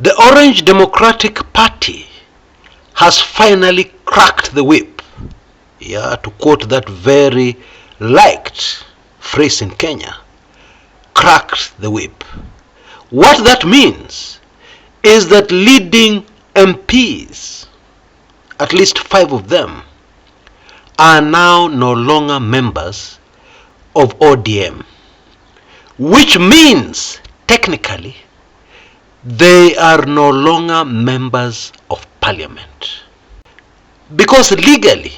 The Orange Democratic Party has finally cracked the whip. Yeah, to quote that very liked phrase in Kenya, cracked the whip. What that means is that leading MPs, at least 5 of them, are now no longer members of ODM, which means technically they are no longer members of parliament. Because legally,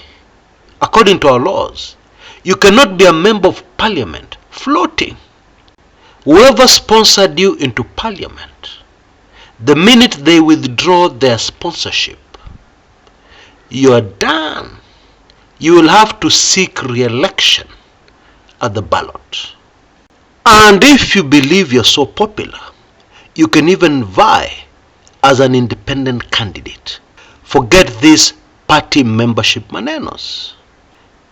according to our laws, you cannot be a member of parliament floating. Whoever sponsored you into parliament, the minute they withdraw their sponsorship, you are done. You will have to seek re-election at the ballot. And if you believe you're so popular, you can even vie as an independent candidate. Forget these party membership manenos.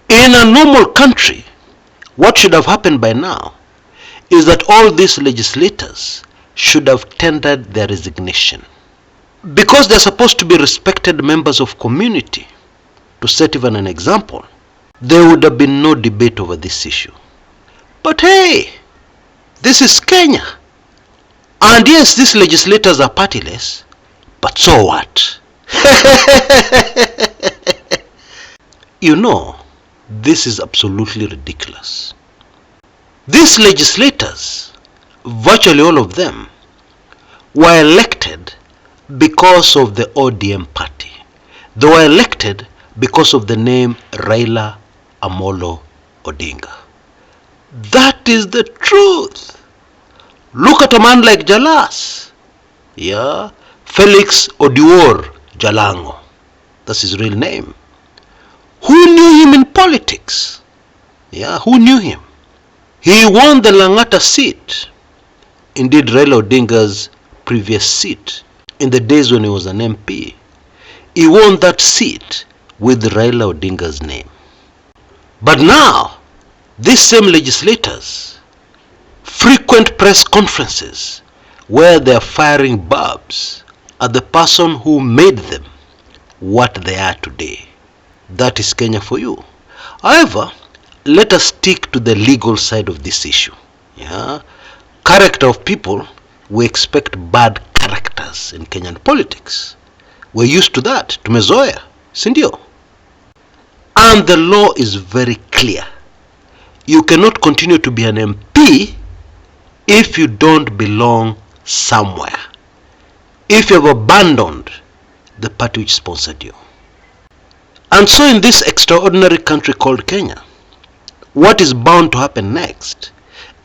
In a normal country, what should have happened by now is that all these legislators should have tendered their resignation. Because they're supposed to be respected members of community, to set even an example, there would have been no debate over this issue. But hey, this is Kenya. And yes, these legislators are partyless, but so what? You know, this is absolutely ridiculous. These legislators, virtually all of them, were elected because of the ODM party. They were elected because of the name Raila Odinga. That is the truth. Look at a man like Jalas. Yeah, Felix Odiwuor Jalango. That's his real name. Who knew him in politics? Yeah, who knew him? He won the Langata seat. Indeed, Raila Odinga's previous seat in the days when he was an MP. He won that seat with Raila Odinga's name. But now, these same legislators frequent press conferences where they are firing barbs at the person who made them what they are today. That is Kenya for you. However, let us stick to the legal side of this issue. Yeah? Character of people, we expect bad characters in Kenyan politics. We're used to that, tumezoea, sindio? And the law is very clear. You cannot continue to be an MP if you don't belong somewhere. If you have abandoned the party which sponsored you. And so in this extraordinary country called Kenya, what is bound to happen next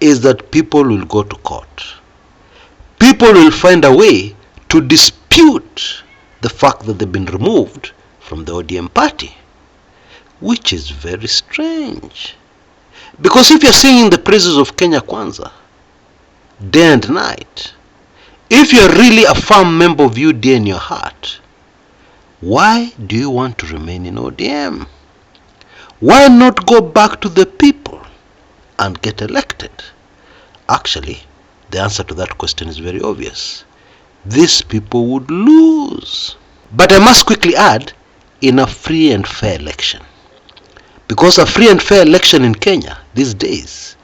is that people will go to court. People will find a way to dispute the fact that they've been removed from the ODM party, which is very strange. Because if you're singing the praises of Kenya Kwanza day and night, if you're really a firm member of UDA in your heart, why do you want to remain in ODM? Why not go back to the people and get elected? Actually, the answer to that question is very obvious. These people would lose. But I must quickly add, in a free and fair election. Because a free and fair election in Kenya these days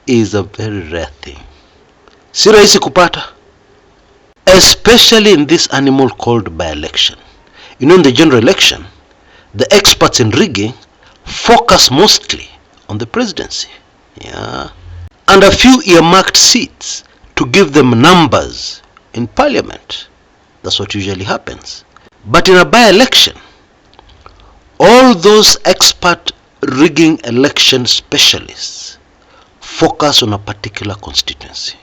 is a very rare thing. Si rahisi kupata. Especially in this animal called by-election. You know, in the general election, the experts in rigging focus mostly on the presidency. Yeah. And a few earmarked seats to give them numbers in parliament. That's what usually happens. But in a by-election, all those expert rigging election specialists focus on a particular constituency.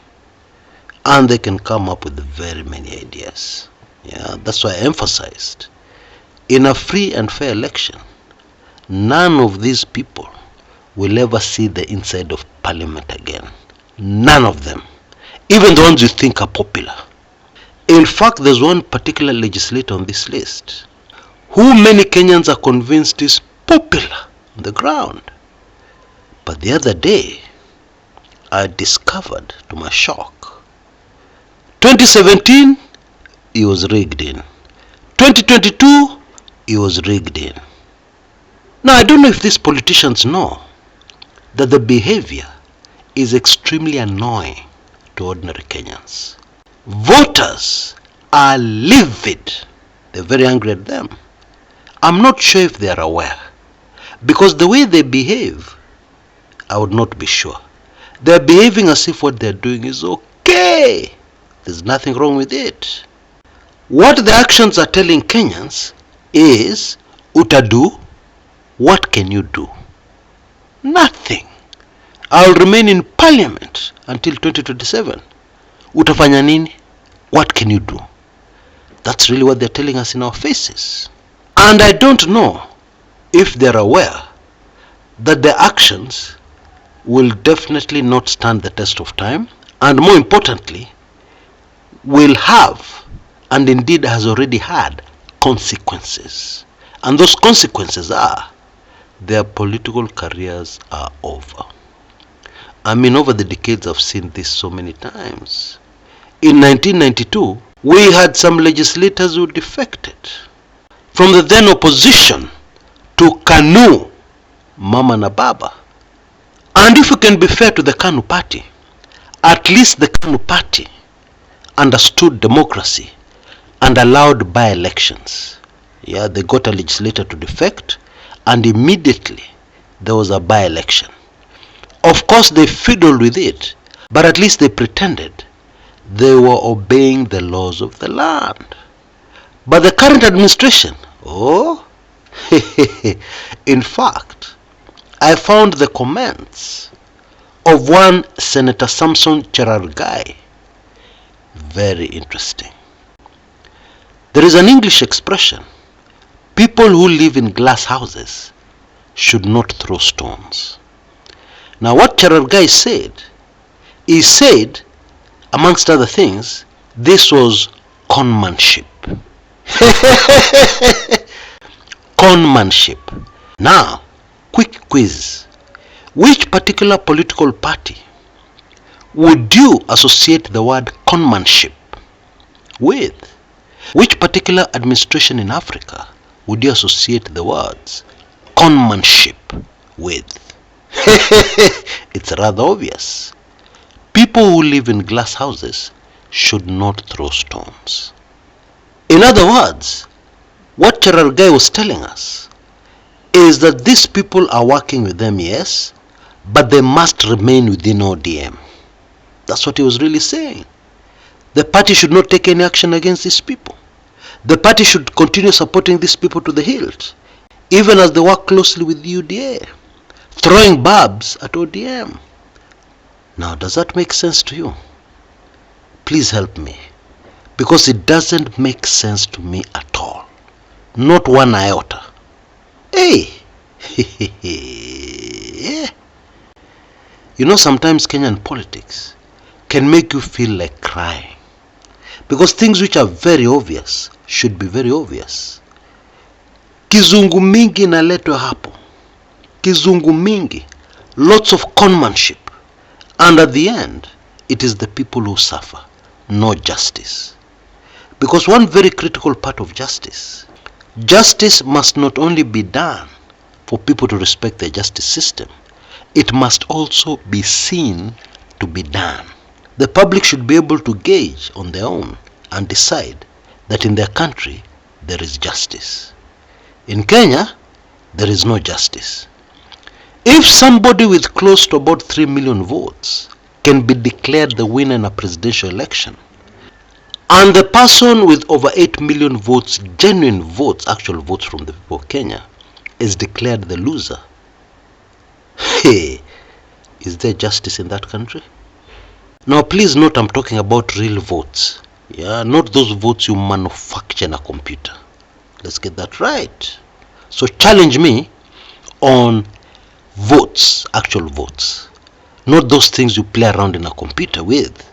And they can come up with very many ideas. Yeah, that's why I emphasized. In a free and fair election, none of these people will ever see the inside of parliament again. None of them. Even the ones you think are popular. In fact, there's one particular legislator on this list who many Kenyans are convinced is popular on the ground. But the other day, I discovered, to my shock, 2017, he was rigged in. 2022, he was rigged in. Now, I don't know if these politicians know that the behavior is extremely annoying to ordinary Kenyans. Voters are livid. They're very angry at them. I'm not sure if they are aware, because the way they behave, I would not be sure. They're behaving as if what they're doing is okay. There's nothing wrong with it. What the actions are telling Kenyans is, utadu, what can you do? Nothing. I'll remain in parliament until 2027. Utafanya nini? What can you do? That's really what they're telling us in our faces. And I don't know if they're aware that their actions will definitely not stand the test of time, and more importantly, will have, and indeed has already had, consequences. And those consequences are, their political careers are over. I mean, over the decades I've seen this so many times. In 1992, we had some legislators who defected from the then opposition to KANU, Mama na Baba. And if we can be fair to the KANU party, at least the KANU party understood democracy and allowed by-elections. Yeah, they got a legislator to defect, and immediately there was a by-election. Of course, they fiddled with it, but at least they pretended they were obeying the laws of the land. But the current administration, in fact, I found the comments of one Senator Samson Cherargei very interesting. There is an English expression: people who live in glass houses should not throw stones. Now, what Cherargei said, he said, amongst other things, this was conmanship. Conmanship. Now, quick quiz. Which particular political party would you associate the word conmanship with? Which particular administration in Africa would you associate the words conmanship with? It's rather obvious. People who live in glass houses should not throw stones. In other words, what Cherargei was telling us is that these people are working with them, yes, but they must remain within ODM. That's what he was really saying. The party should not take any action against these people. The party should continue supporting these people to the hilt, even as they work closely with the UDA, throwing barbs at ODM. Now, does that make sense to you? Please help me, because it doesn't make sense to me at all. Not one iota. Hey! You know, sometimes Kenyan politics can make you feel like crying, because things which are very obvious should be very obvious. Kizungu mingi inaletwa hapo. Kizungu mingi. Lots of conmanship. And at the end, it is the people who suffer, no justice. Because one very critical part of justice must not only be done for people to respect the justice system, it must also be seen to be done. The public should be able to gauge on their own and decide that in their country there is justice. In Kenya, there is no justice. If somebody with close to about 3 million votes can be declared the winner in a presidential election, and the person with over 8 million votes, genuine votes, actual votes from the people of Kenya, is declared the loser, hey, is there justice in that country? Now, please note, I'm talking about real votes. Yeah, not those votes you manufacture in a computer. Let's get that right. So challenge me on votes, actual votes, not those things you play around in a computer with.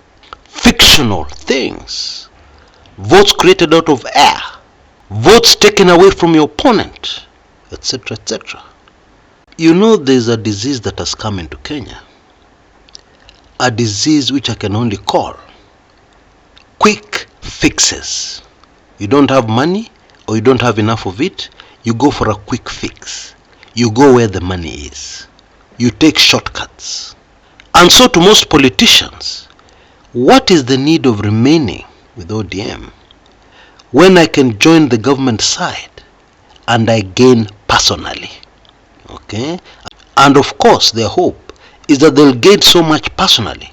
Fictional things. Votes created out of air. Votes taken away from your opponent, etc., etc. You know, there's a disease that has come into Kenya. A disease which I can only call quick fixes. You don't have money, or you don't have enough of it, you go for a quick fix. You go where the money is. You take shortcuts. And so to most politicians, what is the need of remaining with ODM when I can join the government side and I gain personally? Okay? And of course their hope is that they'll gain so much personally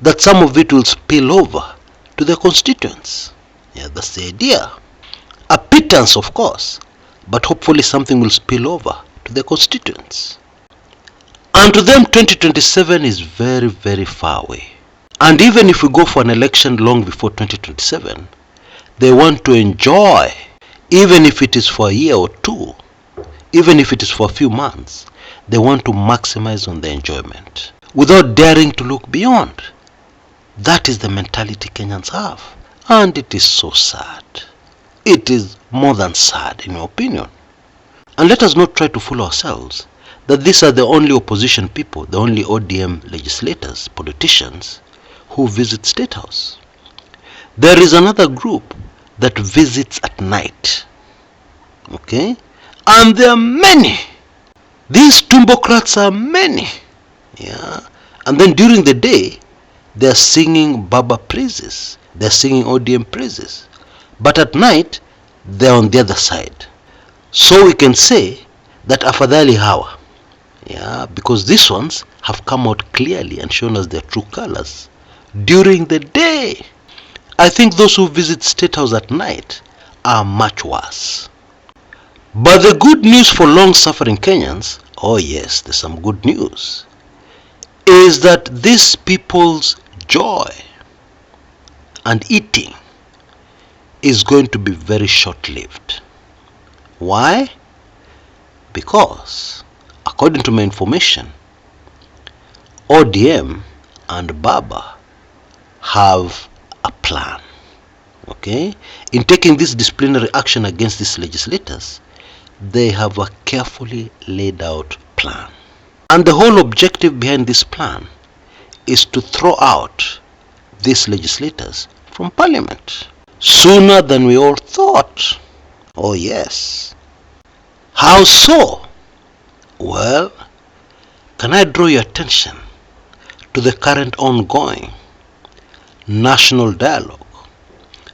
that some of it will spill over to their constituents. Yeah, that's the idea. A pittance, of course, but hopefully something will spill over to their constituents. And to them 2027 is very, very far away. And even if we go for an election long before 2027, they want to enjoy, even if it is for a year or two, even if it is for a few months, they want to maximize on the enjoyment without daring to look beyond. That is the mentality Kenyans have. And it is so sad. It is more than sad, in my opinion. And let us not try to fool ourselves that these are the only opposition people, the only ODM legislators, politicians, who visit State House. There is another group that visits at night. Okay? And there are many. These tumbocrats are many. Yeah. And then during the day, they are singing Baba praises. They are singing ODM praises. But at night, they are on the other side. So we can say that afadhali hawa. Yeah, because these ones have come out clearly and shown us their true colors during the day. I think those who visit State House at night are much worse. But the good news for long-suffering Kenyans, oh yes, there's some good news, is that these people's joy and eating is going to be very short-lived. Why? Because, according to my information, ODM and Baba have a plan. Okay? In taking this disciplinary action against these legislators, they have a carefully laid out plan. And the whole objective behind this plan is to throw out these legislators from parliament sooner than we all thought. Oh yes. How so? Well, can I draw your attention to the current ongoing national dialogue,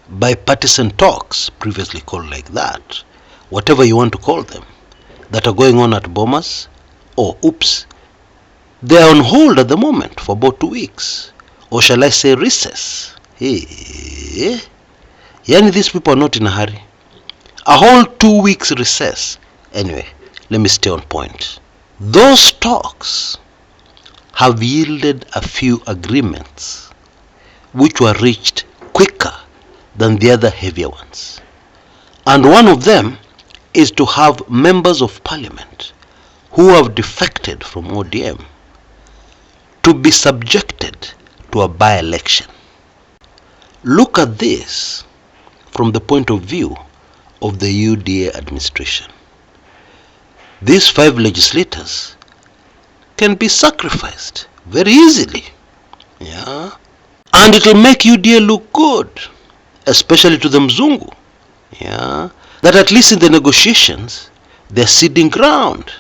bipartisan talks, previously called like that, whatever you want to call them, that are going on at Bomas, or oops, they are on hold at the moment for about 2 weeks, or shall I say recess. Hey, yani these people are not in a hurry. A whole 2 weeks recess. Anyway, let me stay on point. Those talks have yielded a few agreements which were reached quicker than the other heavier ones. And one of them is to have members of parliament who have defected from ODM to be subjected to a by-election. Look at this from the point of view of the UDA administration. These 5 legislators can be sacrificed very easily. Yeah. And it will make UDA look good, especially to the Mzungu. Yeah. That at least in the negotiations, they're ceding ground.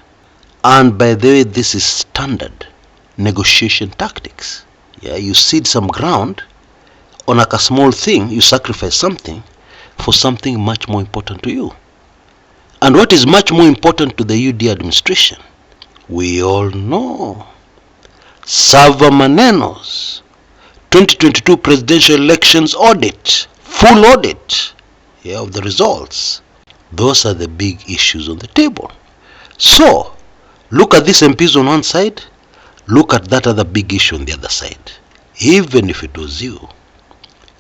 And by the way, this is standard negotiation tactics. Yeah, you cede some ground on like a small thing, you sacrifice something for something much more important to you. And what is much more important to the UD administration? We all know. Sava Manenos, 2022 presidential elections audit, full audit, yeah, of the results. Those are the big issues on the table. So, look at these MPs on one side, look at that other big issue on the other side. Even if it was you,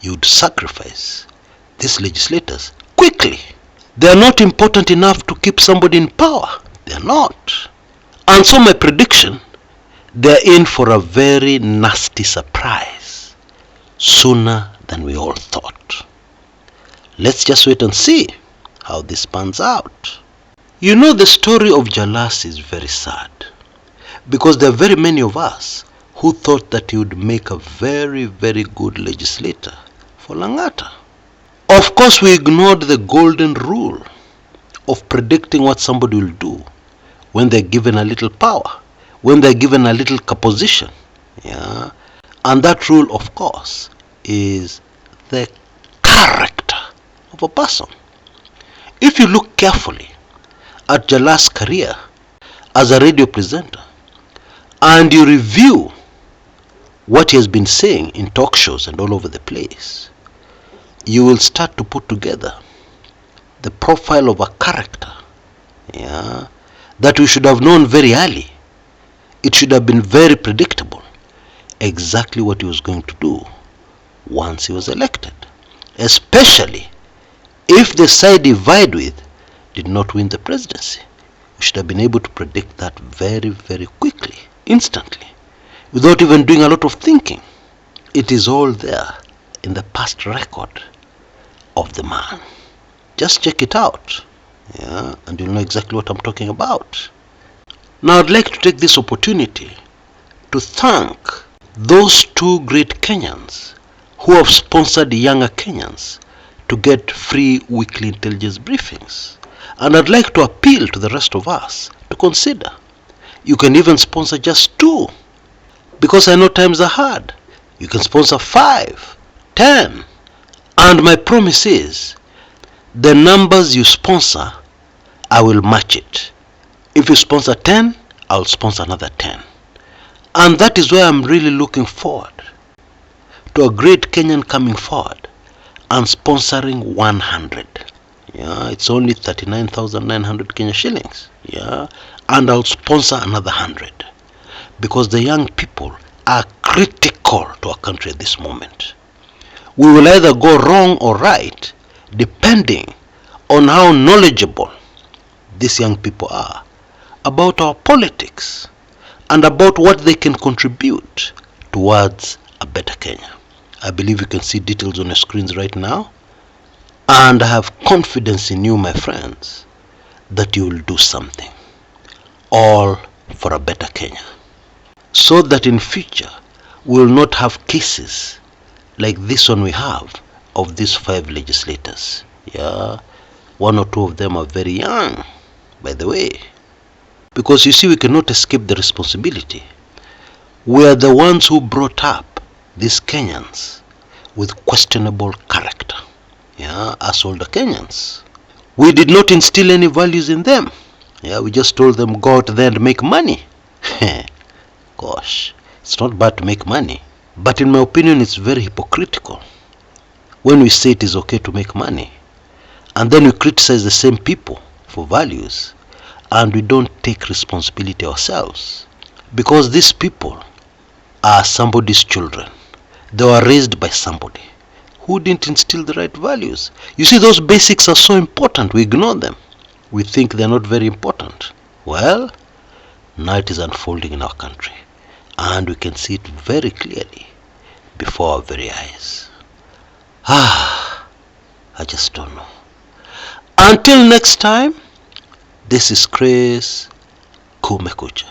you'd sacrifice these legislators quickly. They are not important enough to keep somebody in power. They are not. And so my prediction, they are in for a very nasty surprise sooner than we all thought. Let's just wait and see how this pans out. You know, the story of Jalas is very sad, because there are very many of us who thought that he would make a very, very good legislator for Langata. Of course, we ignored the golden rule of predicting what somebody will do when they're given a little power, when they're given a little position. Yeah? And that rule, of course, is the character of a person. If you look carefully at Jala's career as a radio presenter and you review what he has been saying in talk shows and all over the place, you will start to put together the profile of a character, yeah, that we should have known very early. It should have been very predictable exactly what he was going to do once he was elected, especially if the side he vied with did not win the presidency. We should have been able to predict that very, very quickly, instantly, without even doing a lot of thinking. It is all there in the past record of the man. Just check it out, yeah, and you'll know exactly what I'm talking about. Now I'd like to take this opportunity to thank those two great Kenyans who have sponsored younger Kenyans to get free weekly intelligence briefings. And I'd like to appeal to the rest of us to consider. You can even sponsor just 2, because I know times are hard. You can sponsor 5, 10. And my promise is, the numbers you sponsor, I will match it. If you sponsor 10, I'll sponsor another 10. And that is where I'm really looking forward to a great Kenyan coming forward and sponsoring 100. Yeah, it's only 39,900 Kenya shillings. Yeah, and I'll sponsor another 100, because the young people are critical to our country at this moment. We will either go wrong or right depending on how knowledgeable these young people are about our politics and about what they can contribute towards a better Kenya. I believe you can see details on your screens right now, and I have confidence in you, my friends, that you will do something, all for a better Kenya, so that in future we will not have cases like this one we have of these 5 legislators. Yeah, 1 or 2 of them are very young, by the way, because you see, we cannot escape the responsibility. We are the ones who brought up these Kenyans with questionable character. Yeah, as older Kenyans, we did not instill any values in them. Yeah, we just told them go out there and make money. Gosh, it's not bad to make money, but in my opinion it's very hypocritical when we say it is okay to make money and then we criticize the same people for values, and we don't take responsibility ourselves, because these people are somebody's children. They were raised by somebody who didn't instill the right values. You see, those basics are so important, we ignore them. We think they're not very important. Well, now it is unfolding in our country, and we can see it very clearly before our very eyes. I just don't know. Until next time, this is Chris Kumekucha.